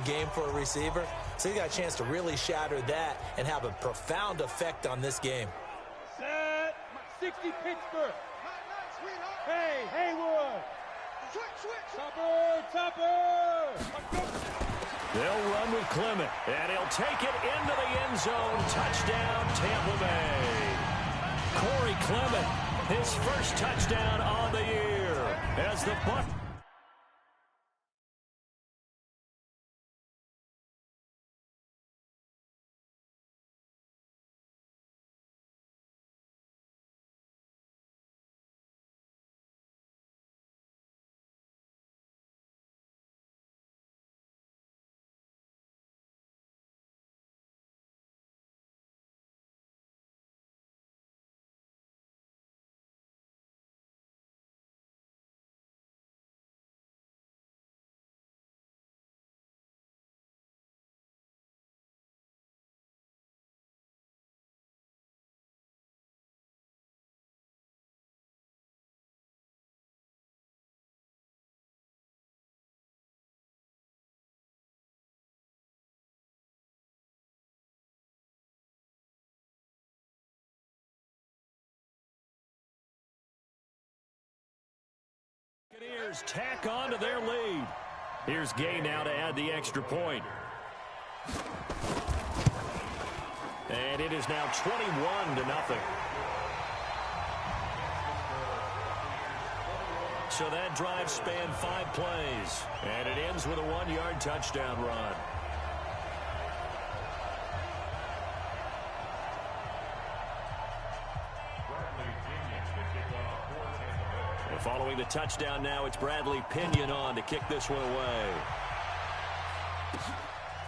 game for a receiver. So he got a chance to really shatter that and have a profound effect on this game. Set. 60 Pittsburgh. Hey, Haywood. Topper. They'll run with Clement, and he'll take it into the end zone. Touchdown, Tampa Bay. Corey Clement, his first touchdown on the year as the Bucs. Buccaneers tack on to their lead. Here's Gay now to add the extra point. And it is now 21-0. So that drive spanned 5 plays. And it ends with a 1-yard touchdown run. Following the touchdown now, it's Bradley Pinion on to kick this one away.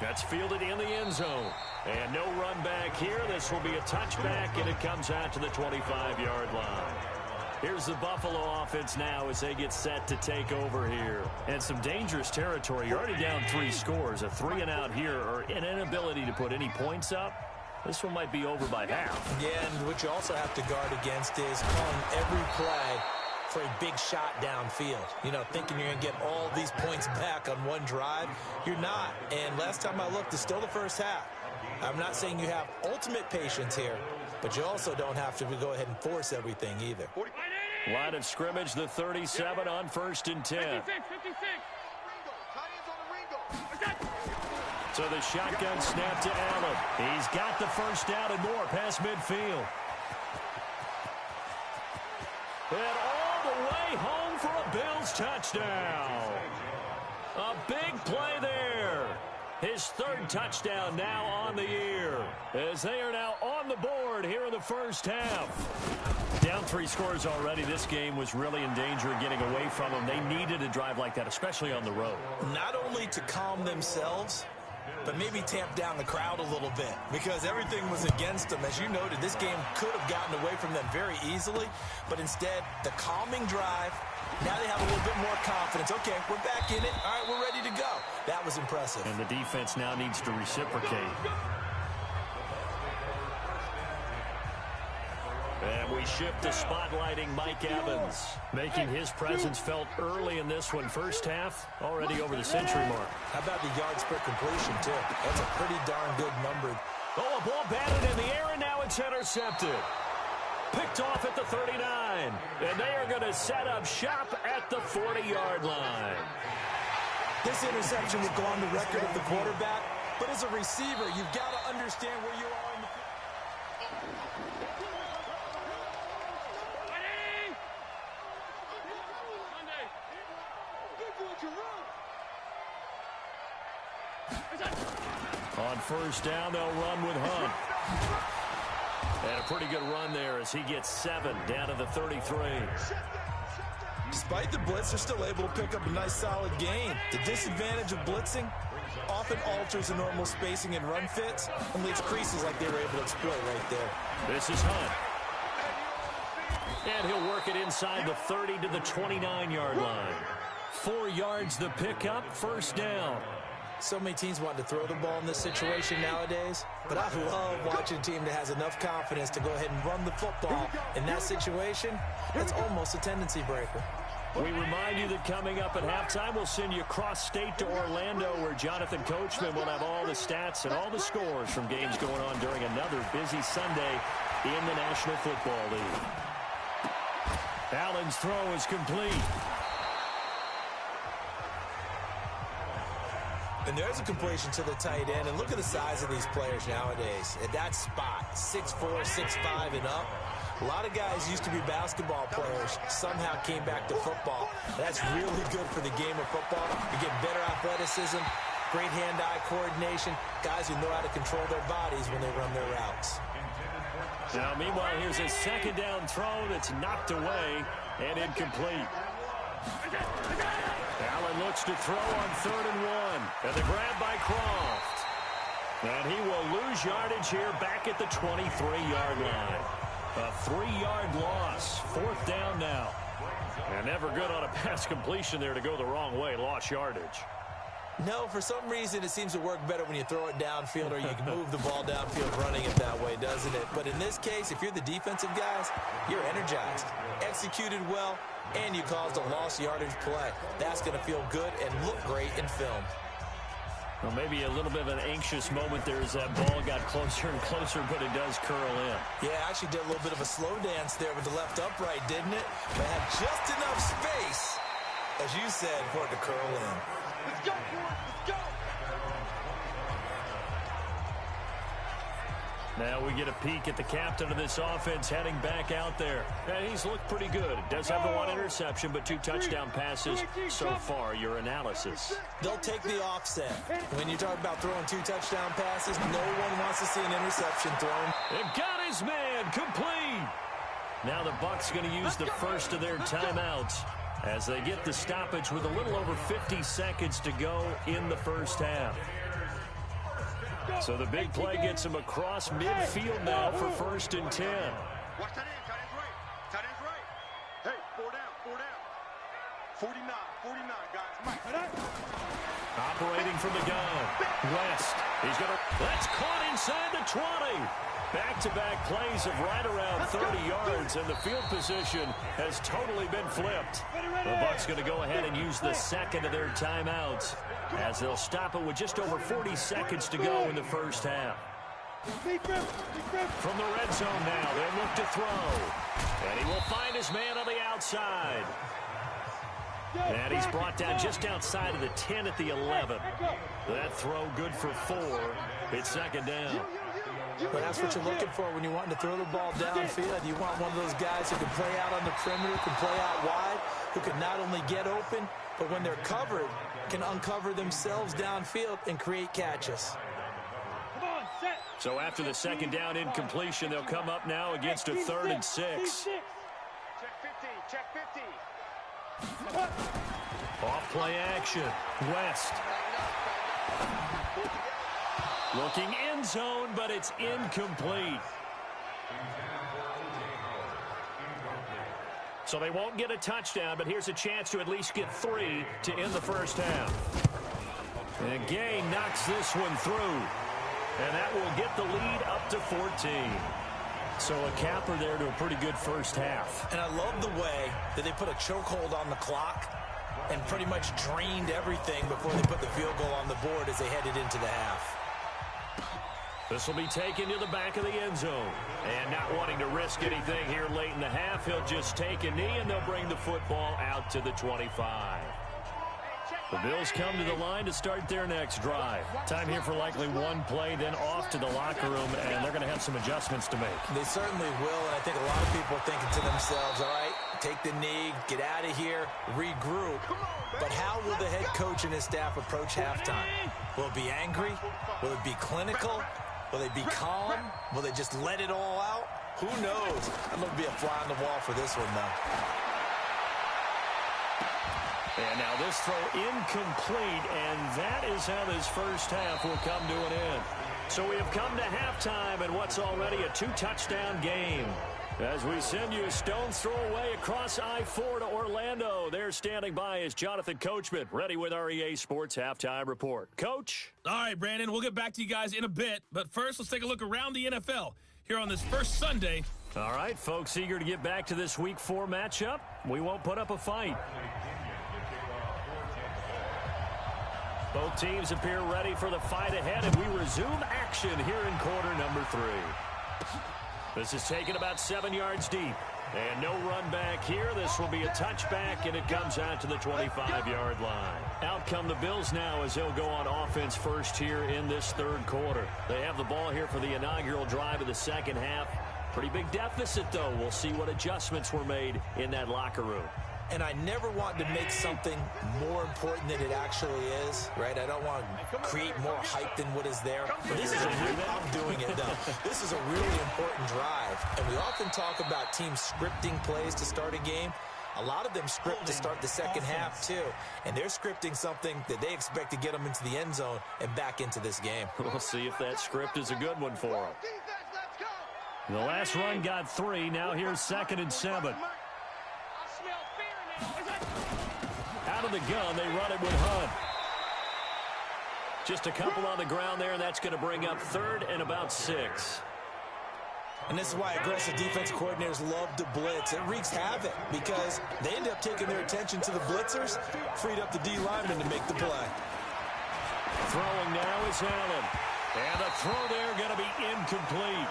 That's fielded in the end zone. And no run back here. This will be a touchback, and it comes out to the 25-yard line. Here's the Buffalo offense now as they get set to take over here. And some dangerous territory. You're already down 3 scores. A 3-and-out here, or an inability to put any points up. This one might be over by half. Yeah, and what you also have to guard against is calling every play for a big shot downfield. You know, thinking you're going to get all these points back on one drive. You're not. And last time I looked, it's still the first half. I'm not saying you have ultimate patience here, but you also don't have to go ahead and force everything either. Line of scrimmage, the 37 on 1st and 10. 56. So the shotgun snap to Allen. He's got the first down and more past midfield. And all the way home for a Bills touchdown. A big play there. His 3rd touchdown now on the year, as they are now on the board here in the first half. Down 3 scores already. This game was really in danger of getting away from them. They needed a drive like that, especially on the road. Not only to calm themselves, but maybe tamp down the crowd a little bit, because everything was against them. As you noted, this game could have gotten away from them very easily, but instead, the calming drive, now they have a little bit more confidence. Okay, we're back in it. All right, we're ready to go. That was impressive. And the defense now needs to reciprocate. And we shift to spotlighting Mike Evans, making his presence felt early in this one. First half, already over the century mark. How about the yards per completion, too? That's a pretty darn good number. Oh, a ball batted in the air, and now it's intercepted. Picked off at the 39. And they are going to set up shop at the 40-yard line. This interception will go on the record of the quarterback, but as a receiver, you've got to understand where you are in the field. On first down, they'll run with Hunt. And a pretty good run there as he gets 7 down to the 33. Despite the blitz, they're still able to pick up a nice solid gain. The disadvantage of blitzing often alters the normal spacing and run fits and leaves creases like they were able to exploit right there. This is Hunt. And he'll work it inside the 30 to the 29-yard line. 4 yards the pickup, first down. So many teams want to throw the ball in this situation nowadays, but I love watching a team that has enough confidence to go ahead and run the football in that situation. That's almost a tendency breaker. We remind you that coming up at halftime, we'll send you cross-state to Orlando, where Jonathan Coachman will have all the stats and all the scores from games going on during another busy Sunday in the National Football League. Allen's throw is complete. And there's a completion to the tight end. And look at the size of these players nowadays. At that spot, 6'4", 6'5", and up. A lot of guys used to be basketball players, somehow came back to football. That's really good for the game of football. You get better athleticism, great hand-eye coordination, guys who know how to control their bodies when they run their routes. Now, meanwhile, here's a second down throw that's knocked away and incomplete. Allen looks to throw on 3rd and 1. And the grab by Croft. And he will lose yardage here back at the 23-yard line. A 3-yard loss. 4th down now. And never good on a pass completion there to go the wrong way. Lost yardage. No, for some reason it seems to work better when you throw it downfield or you can move the ball downfield running it that way, doesn't it? But in this case, if you're the defensive guys, you're energized, executed well, and you caused a lost yardage play. That's going to feel good and look great in film. Well, maybe a little bit of an anxious moment there as that ball got closer and closer, but it does curl in. Yeah, actually did a little bit of a slow dance there with the left upright, didn't it? But had just enough space, as you said, for it to curl in. Let's go, boys. Let's go. Now we get a peek at the captain of this offense heading back out there. And he's looked pretty good. Does have the 1 interception, but 2 touchdown passes so far. Your analysis. They'll take the offset. When you talk about throwing 2 touchdown passes, no one wants to see an interception thrown. They've got his man complete. Now the Bucs going to use the first of their timeouts as they get the stoppage with a little over 50 seconds to go in the first half. So the big play gets him across midfield now for 1st and 10. Watch that in. Tight end's right. Tight end's right. Hey, 4 down. 49, guys. Operating from the gun. West. He's going to... That's caught inside the 20. Back-to-back plays of right around 30 yards, and the field position has totally been flipped. The Bucs going to go ahead and use the second of their timeouts as they'll stop it with just over 40 seconds to go in the first half. From the red zone now, they'll look to throw. And he will find his man on the outside. And he's brought down just outside of the 10 at the 11. That throw good for 4. It's 2nd down. But that's what you're looking for when you're wanting to throw the ball downfield. You want one of those guys who can play out on the perimeter, can play out wide, who can not only get open, but when they're covered, can uncover themselves downfield and create catches. So after the 2nd down incompletion, they'll come up now against a 3rd and 6. Check 50. Check 50. Off play action. West. Looking end zone, but it's incomplete. So they won't get a touchdown, but here's a chance to at least get 3 to end the first half. And Gay knocks this one through. And that will get the lead up to 14. So a capper there to a pretty good first half. And I love the way that they put a chokehold on the clock and pretty much drained everything before they put the field goal on the board as they headed into the half. This will be taken to the back of the end zone. And not wanting to risk anything here late in the half, he'll just take a knee, and they'll bring the football out to the 25. The Bills come to the line to start their next drive. Time here for likely 1 play, then off to the locker room, and they're going to have some adjustments to make. They certainly will, and I think a lot of people are thinking to themselves, all right, take the knee, get out of here, regroup. But how will the head coach and his staff approach halftime? Will it be angry? Will it be clinical? Will they be calm? Will they just let it all out? Who knows? I'm going to be a fly on the wall for this one, though. And now this throw incomplete, and that is how this first half will come to an end. So we have come to halftime in what's already a 2-touchdown game. As we send you a stone's throw away across I-4 to Orlando. There standing by is Jonathan Coachman, ready with our EA Sports Halftime Report. Coach? All right, Brandon, we'll get back to you guys in a bit. But first, let's take a look around the NFL. here on this first Sunday. All right, folks, eager to get back to this Week 4 matchup. We won't put up a fight. Both teams appear ready for the fight ahead, and we resume action here in quarter number 3. This is taken about 7 yards deep. And no run back here. This will be a touchback, and it comes out to the 25-yard line. Out come the Bills now as they'll go on offense first here in this third quarter. They have the ball here for the inaugural drive of the second half. Pretty big deficit, though. We'll see what adjustments were made in that locker room. And I never want to make something more important than it actually is, right? I don't want to create more hype than what is there. But this is I'm doing it, though. This is a really important drive. And we often talk about teams scripting plays to start a game. A lot of them script to start the second half, too. And they're scripting something that they expect to get them into the end zone and back into this game. We'll see if that script is a good one for them. The last run got 3. Now here's 2nd and 7. Out of the gun, they run it with Hunt. Just a couple on the ground there, and that's going to bring up 3rd and about 6. And this is why aggressive defense coordinators love to blitz. It wreaks havoc because they end up taking their attention to the blitzers, freed up the D lineman to make the play. Throwing now is Allen. And the throw there going to be incomplete.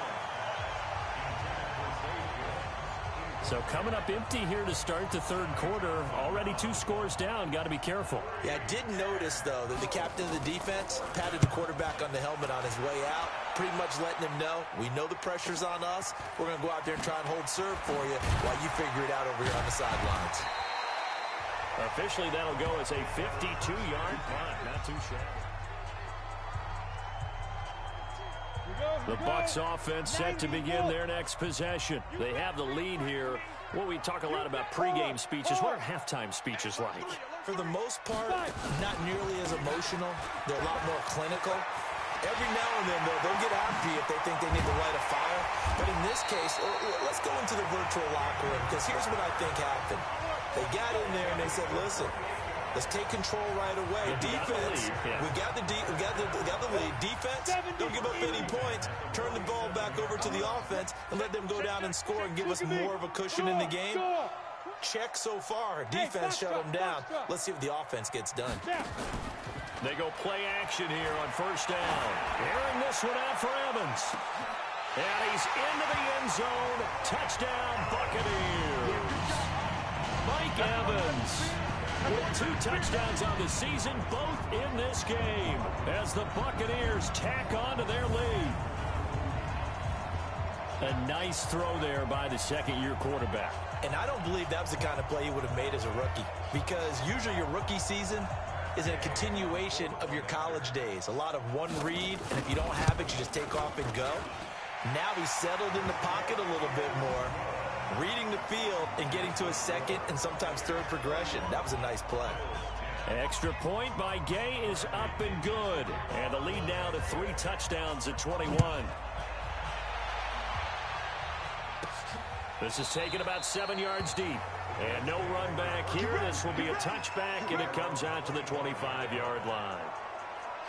So coming up empty here to start the third quarter. Already 2 scores down. Got to be careful. Yeah, I did notice, though, that the captain of the defense patted the quarterback on the helmet on his way out, pretty much letting him know, we know the pressure's on us. We're going to go out there and try and hold serve for you while you figure it out over here on the sidelines. Officially, that'll go as a 52-yard punt. Not too shabby. The Bucs offense set to begin their next possession. They have the lead here. Well, we talk a lot about pregame speeches. What are halftime speeches like? For the most part, not nearly as emotional. They're a lot more clinical. Every now and then, they'll get after you if they think they need to light a fire. But in this case, let's go into the virtual locker room, because here's what I think happened. They got in there and they said, listen, let's take control right away. Defense, we got the lead. Defense, don't give up any points. Turn the ball back over to the offense and let them go down and score and give us more of a cushion in the game. Check so far. Defense shut them down. Let's see what the offense gets done. They go play action here on first down. Airing this one out for Evans. And he's into the end zone. Touchdown, Buccaneers. Mike Evans with 2 touchdowns on the season, both in this game, as the Buccaneers tack on to their lead. A nice throw there by the second-year quarterback. And I don't believe that was the kind of play he would have made as a rookie, because usually your rookie season is a continuation of your college days. A lot of one read, and if you don't have it, you just take off and go. Now he's settled in the pocket a little bit more, reading the field and getting to a second and sometimes third progression. That was a nice play. Extra point by Gay is up and good. And the lead now to 3 touchdowns at 21. This is taken about 7 yards deep. And no run back here. This will be a touchback, and it comes out to the 25-yard line.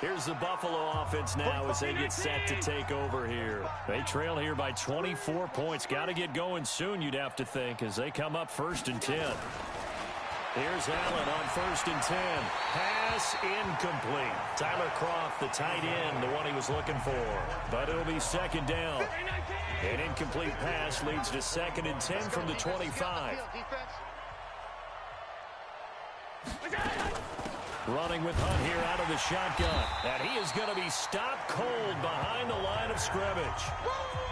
Here's the Buffalo offense now as they get set to take over here. They trail here by 24 points. Got to get going soon, you'd have to think, as they come up 1st and 10. Here's Allen on 1st and 10. Pass incomplete. Tyler Kroft, the tight end, the one he was looking for. But it'll be 2nd down. An incomplete pass leads to 2nd and 10 from the 25. Running with Hunt here out of the shotgun. And he is going to be stopped cold behind the line of scrimmage.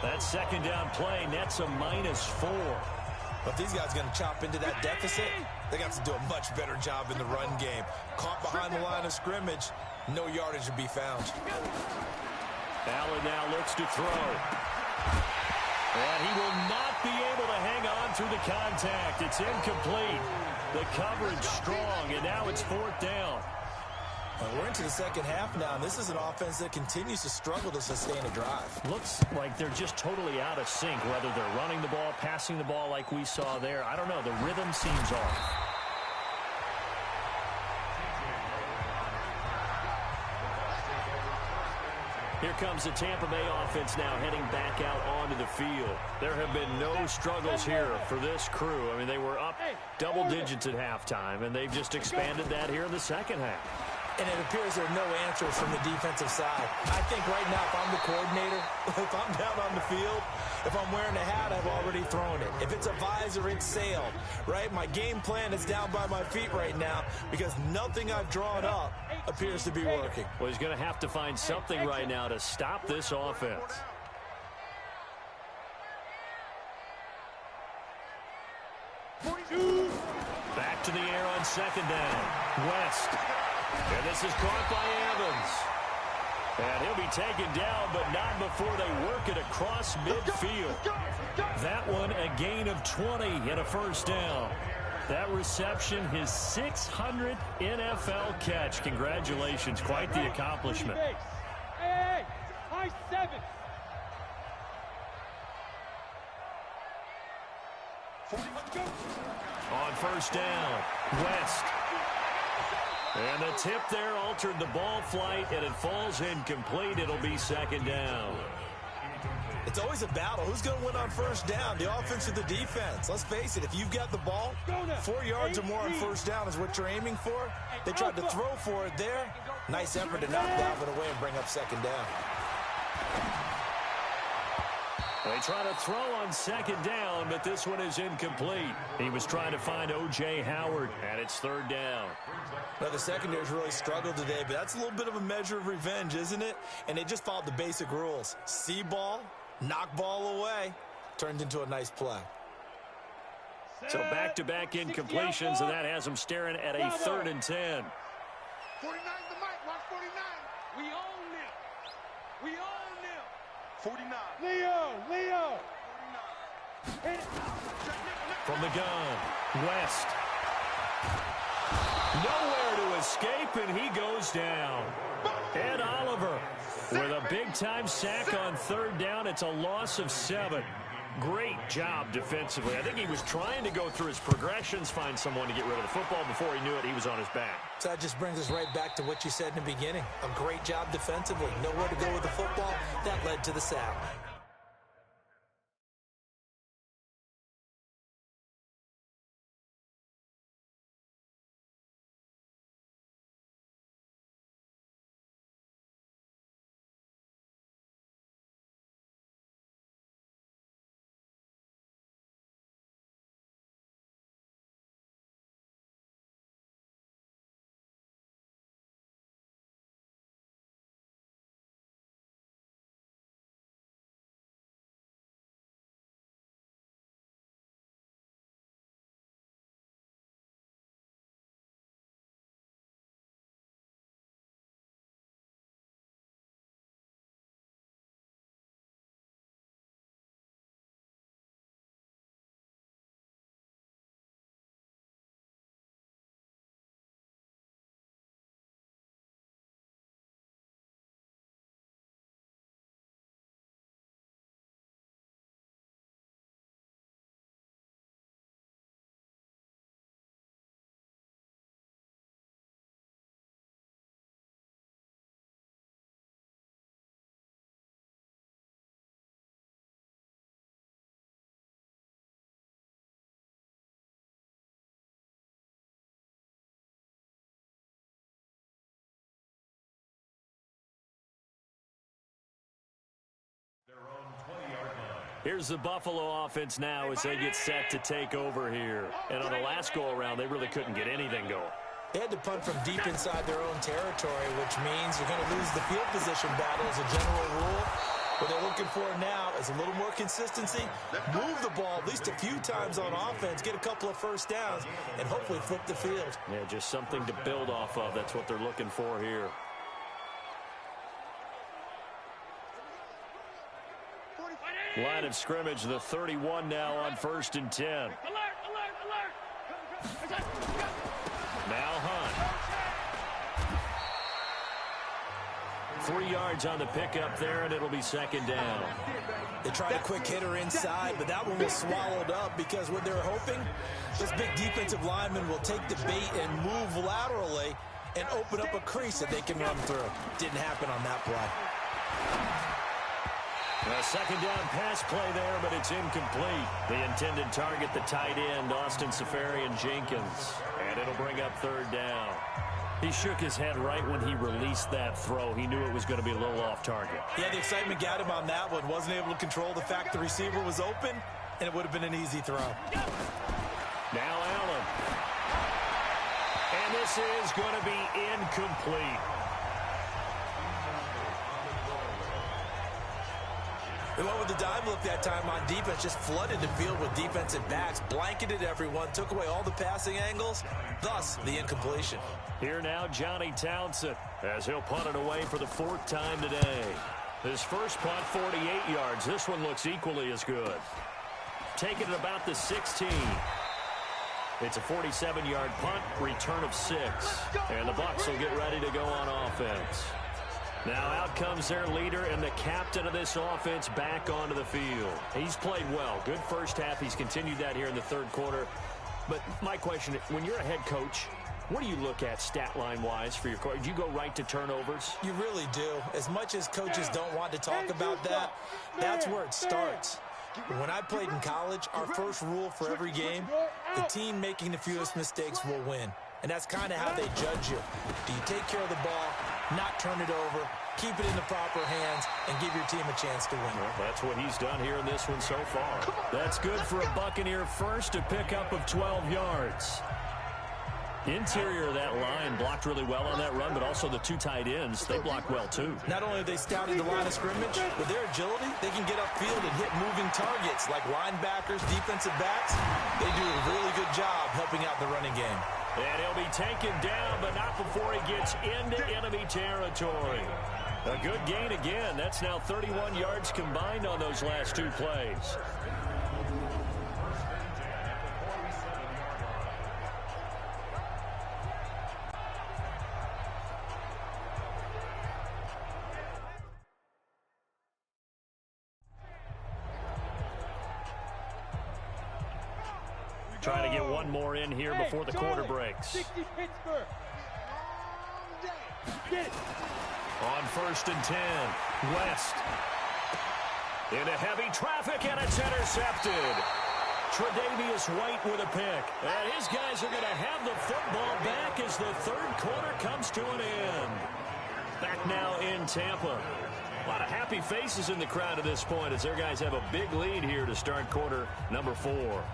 That 2nd down play nets a -4. But these guys are going to chop into that deficit. They got to do a much better job in the run game. Caught behind the line of scrimmage, no yardage to be found. Allen now looks to throw. And he will not be able to hang on through the contact. It's incomplete. The coverage strong, and now it's 4th down. We're into the second half now, and this is an offense that continues to struggle to sustain a drive. Looks like they're just totally out of sync, whether they're running the ball, passing the ball like we saw there. I don't know. The rhythm seems off. Here comes the Tampa Bay offense now heading back out onto the field. There have been no struggles here for this crew. I mean, they were up double digits at halftime, and they've just expanded that here in the second half. And it appears there are no answers from the defensive side. I think right now, if I'm the coordinator, if I'm down on the field, if I'm wearing a hat, I've already thrown it. If it's a visor, it's sailed, right? My game plan is down by my feet right now because nothing I've drawn up appears to be working. Well, he's going to have to find something right now to stop this offense. Back to the air on second down. West. And this is caught by Evans. And he'll be taken down, but not before they work it across midfield. That one, a gain of 20 and a first down. That reception, his 600th NFL catch. Congratulations. Quite the accomplishment. Hey, high 7. On first down, West. And the tip there altered the ball flight, and it falls incomplete. It'll be second down. It's always a battle. Who's going to win on first down, the offense or the defense? Let's face it, if you've got the ball, 4 yards or more on first down is what you're aiming for. They tried to throw for it there. Nice effort to knock that one away and bring up second down. They try to throw on second down, but this one is incomplete. He was trying to find O.J. Howard, and it's third down. Well, the secondary's really struggled today, but that's a little bit of a measure of revenge, isn't it? And they just followed the basic rules. See ball, knock ball away. Turned into a nice play. So back-to-back incompletions, and that has them staring at a 3rd and 10. 49 the mic. Watch 49. We own them. We own them. 49. Leo. 49. From the gun, West. Nowhere to escape, and he goes down. Ed Oliver with a big-time sack on third down. It's a loss of 7. Great job defensively. I think he was trying to go through his progressions, find someone to get rid of the football. Before he knew it, he was on his back. So that just brings us right back to what you said in the beginning. A great job defensively. Nowhere to go with the football. That led to the sack. Here's the Buffalo offense now as they get set to take over here. And on the last go-around, they really couldn't get anything going. They had to punt from deep inside their own territory, which means you're going to lose the field position battle as a general rule. What they're looking for now is a little more consistency, move the ball at least a few times on offense, get a couple of first downs, and hopefully flip the field. Yeah, just something to build off of. That's what they're looking for here. Line of scrimmage, the 31 now on 1st and 10. Alert. Now Hunt. 3 yards on the pickup there, and it'll be second down. They tried a quick hitter inside, but that one was swallowed up because what they were hoping, this big defensive lineman will take the bait and move laterally and open up a crease that they can run through. Didn't happen on that play. A second down pass play there, but it's incomplete. The intended target, the tight end, Austin Seferian-Jenkins. And it'll bring up third down. He shook his head right when he released that throw. He knew it was going to be a little off target. Yeah, the excitement got him on that one. Wasn't able to control the fact the receiver was open, and it would have been an easy throw. Now Allen. And this is going to be incomplete. They went with the dive look that time on defense, just flooded the field with defensive backs, blanketed everyone, took away all the passing angles, thus the incompletion. Here now, Johnny Townsend, as he'll punt it away for the fourth time today. His first punt, 48 yards. This one looks equally as good. Taking it about the 16. It's a 47-yard punt, return of 6. And the Bucs will get ready to go on offense. Now out comes their leader and the captain of this offense back onto the field. He's played well. Good first half. He's continued that here in the third quarter. But my question, when you're a head coach, what do you look at stat line-wise for your coach? Do you go right to turnovers? You really do. As much as coaches don't want to talk about that, that's where it starts. When I played in college, our first rule for every game, the team making the fewest mistakes will win. And that's kind of how they judge you. Do you take care of the ball, not turn it over, keep it in the proper hands, and give your team a chance to win? Well, that's what he's done here in this one so far. That's good for a Buccaneer first, a pickup of 12 yards. Interior of that line blocked really well on that run, but also the two tight ends, they blocked well too. Not only have they scouted the line of scrimmage, with their agility, they can get upfield and hit moving targets like linebackers, defensive backs. They do a really good job helping out the running game. And he'll be taken down, but not before he gets into enemy territory. A good gain again. That's now 31 yards combined on those last two plays. Trying to get one more in here before the quarter breaks. 60 Pittsburgh. On 1st and 10, West. Into heavy traffic, and it's intercepted. Tre'Davious White with a pick. And his guys are going to have the football back as the third quarter comes to an end. Back now in Tampa. A lot of happy faces in the crowd at this point as their guys have a big lead here to start quarter number 4.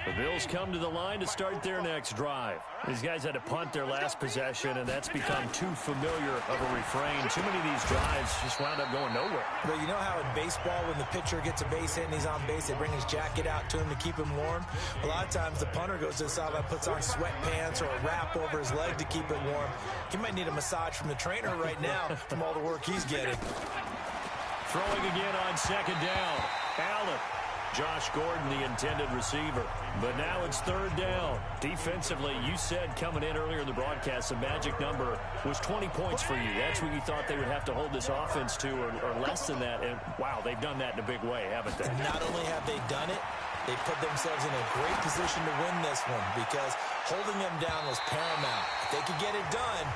The Bills come to the line to start their next drive. These guys had to punt their last possession, and that's become too familiar of a refrain. Too many of these drives just wound up going nowhere. But you know how in baseball, when the pitcher gets a base hit and he's on base, they bring his jacket out to him to keep him warm? A lot of times the punter goes to the sideline, puts on sweatpants or a wrap over his leg to keep it warm. He might need a massage from the trainer right now from all the work he's getting. Throwing again on second down. Allen. Josh Gordon, the intended receiver. But now it's third down. Defensively, you said coming in earlier in the broadcast, the magic number was 20 points for you. That's what you thought they would have to hold this offense to, or less than that. And, wow, they've done that in a big way, haven't they? Not only have they done it, they put themselves in a great position to win this one because holding them down was paramount. If they could get it done,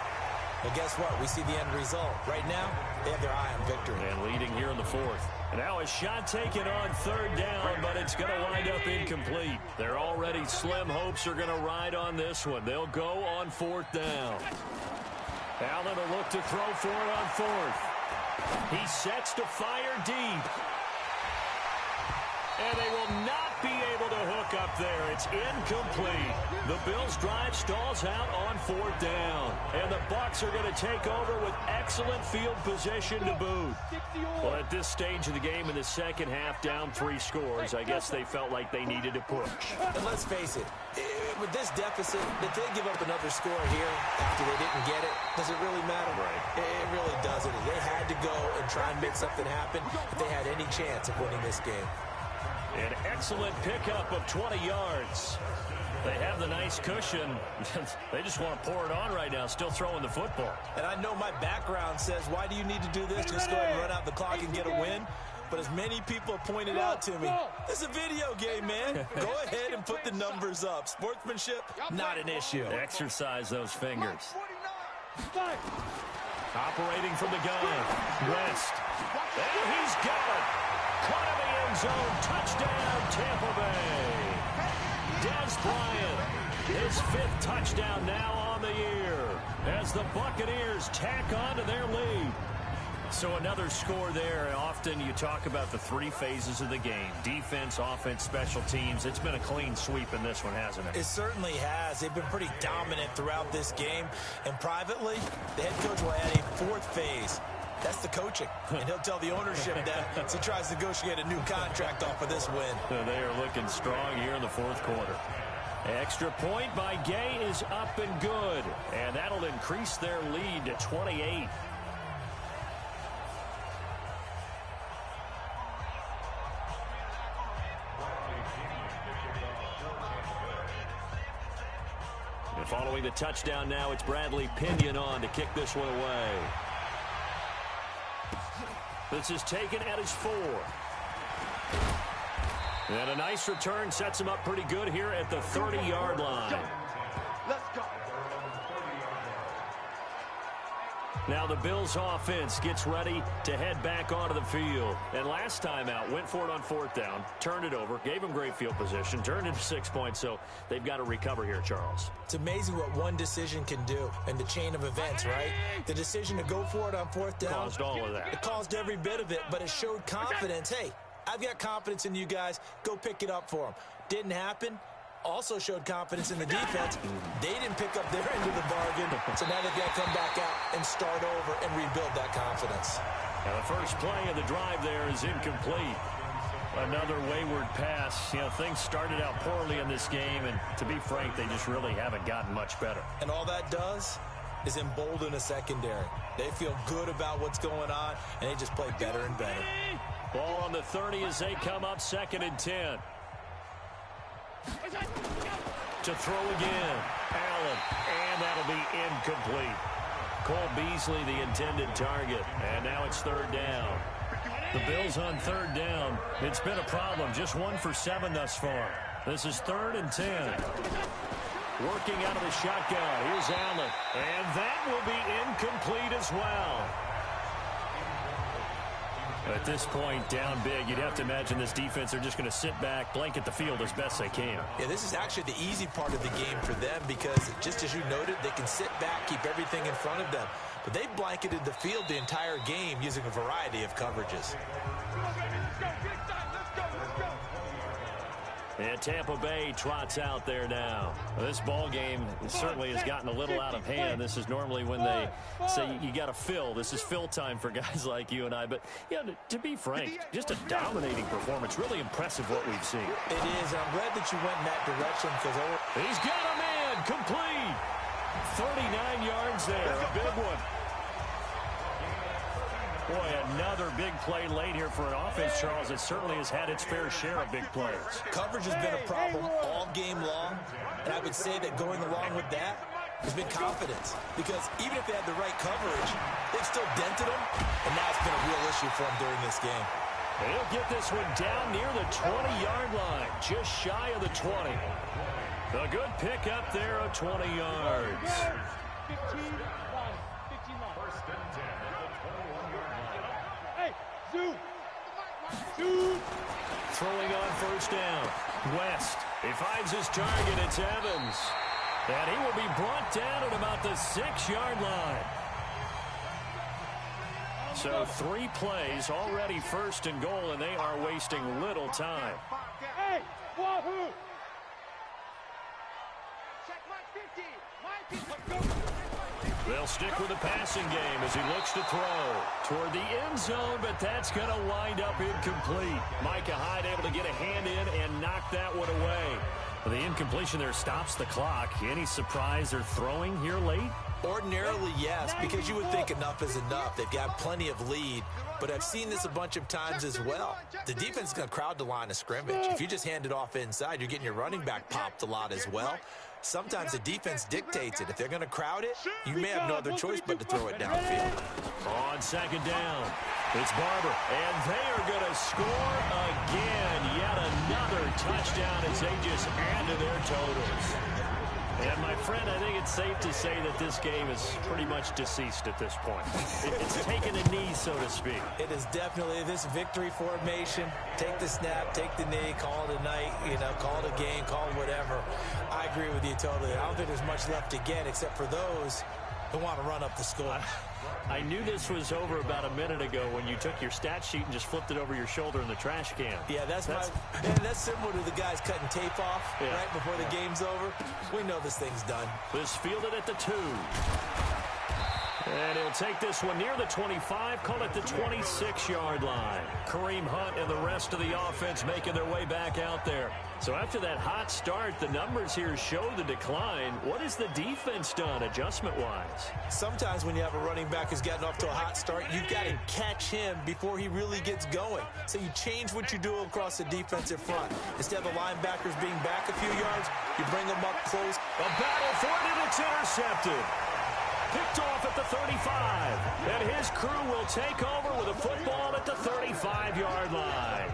well, guess what? We see the end result. Right now, they have their eye on victory. And leading here in the fourth. And now a shot taken on third down, but it's going to wind up incomplete. Their already slim hopes are going to ride on this one. They'll go on fourth down. Allen will look to throw for it on fourth. He sets to fire deep. And they will not be able to hook up there. It's incomplete. The Bills' drive stalls out on fourth down. And the Bucs are going to take over with excellent field position to boot. Well, at this stage of the game in the second half, down 3 scores, I guess they felt like they needed to push. And let's face it, with this deficit, if they give up another score here after they didn't get it, does it really matter? Right. It really doesn't. They had to go and try and make something happen if they had any chance of winning this game. An excellent pickup of 20 yards. They have the nice cushion. They just want to pour it on right now, still throwing the football. And I know my background says, why do you need to do this? Just go ahead and run out the clock and get a win. But as many people have pointed out to me, this is a video game, man. Go ahead and put the numbers up. Sportsmanship, not an issue. Exercise those fingers. Operating from the gun. West. And he's got it. Caught in the end zone. Touchdown, Tampa Bay. Dez Bryant, his 5th touchdown now on the year as the Buccaneers tack on to their lead. So another score there. Often you talk about the 3 phases of the game. Defense, offense, special teams. It's been a clean sweep in this one, hasn't it? It certainly has. They've been pretty dominant throughout this game. And privately, the head coach will add a 4th phase. That's the coaching. And he'll tell the ownership that as he tries to negotiate a new contract off of this win. They are looking strong here in the 4th quarter. Extra point by Gay is up and good. And that'll increase their lead to 28. And following the touchdown now, it's Bradley Pinion on to kick this one away. This is taken at his 4. And a nice return sets him up pretty good here at the 30-yard line. Let's go. Now the Bills offense gets ready to head back onto the field. And last time out, went for it on 4th down, turned it over, gave him great field position, turned it to 6 points, so they've got to recover here, Charles. It's amazing what one decision can do in the chain of events, right? The decision to go for it on 4th down. Caused all of that. It caused every bit of it, but it showed confidence. Hey, I've got confidence in you guys. Go pick it up for them. Didn't happen. Also showed confidence in the defense. They didn't pick up their end of the bargain, so now they've got to come back out and start over and rebuild that confidence. Now the first play of the drive there is incomplete. Another wayward pass. You know, things started out poorly in this game, and to be frank, they just really haven't gotten much better. And all that does is embolden a secondary. They feel good about what's going on, and they just play better and better. Ball on the 30 as they come up 2nd and 10. To throw again. Allen. And that'll be incomplete. Cole Beasley, the intended target. And now it's 3rd down. The Bills on 3rd down. It's been a problem. Just 1 for 7 thus far. This is 3rd and 10. Working out of the shotgun. Here's Allen. And that will be incomplete as well. At this point, down big, you'd have to imagine this defense are just going to sit back, blanket the field as best they can. Yeah, this is actually the easy part of the game for them because, just as you noted, they can sit back, keep everything in front of them. But they blanketed the field the entire game using a variety of coverages. And Tampa Bay trots out there now. Well, this ball game certainly has gotten a little out of hand. This is normally when they say you got to fill. This is fill time for guys like you and I. But, you know, to be frank, just a dominating performance. Really impressive what we've seen. It is. I'm glad that you went in that direction because he's got a man complete. 39 yards there. A big one. Boy, another big play late here for an offense, Charles. It certainly has had its fair share of big plays. Coverage has been a problem all game long, and I would say that going along with that has been confidence. Because even if they had the right coverage, they've still dented them, and now it's been a real issue for them during this game. He'll get this one down near the 20-yard line, just shy of the 20. A good pick up there of 20 yards. 15 line. 15 line. First and 10 at the 21-yard line. Hey, Zoo. Throwing on 1st down. West. He finds his target. It's Evans. And he will be brought down at about the 6-yard line. So 3 plays, already 1st and goal, and they are wasting little time. Hey, Wahoo! They'll stick with the passing game as he looks to throw toward the end zone, but that's going to wind up incomplete. Micah Hyde able to get a hand in and knock that one away. The incompletion there stops the clock. Any surprise they're throwing here late? Ordinarily, yes, because you would think enough is enough. They've got plenty of lead, but I've seen this a bunch of times as well. The defense is going to crowd the line of scrimmage. If you just hand it off inside, you're getting your running back popped a lot as well. Sometimes the defense dictates it. If they're going to crowd it, you may have no other choice but to throw it downfield. On 2nd down. It's Barber, and they are going to score again. Yet another touchdown as they just add to their totals. And, my friend, I think it's safe to say that this game is pretty much deceased at this point. It's taken a knee, so to speak. It is definitely this victory formation. Take the snap, take the knee, call it a night, call it a game, call it whatever. I agree with you totally. I don't think there's much left to get except for those who want to run up the score. I knew this was over about a minute ago when you took your stat sheet and just flipped it over your shoulder in the trash can. Yeah, that's similar to the guys cutting tape off right before the game's over. We know this thing's done. This fielded at the 2. And he'll take this one near the 25, call it the 26-yard line. Kareem Hunt and the rest of the offense making their way back out there. So after that hot start, the numbers here show the decline. What has the defense done adjustment-wise? Sometimes when you have a running back who's gotten off to a hot start, you've got to catch him before he really gets going. So you change what you do across the defensive front. Instead of the linebackers being back a few yards, you bring them up close. A battle for it, and it's intercepted. Picked off at the 35. And his crew will take over with a football at the 35-yard line.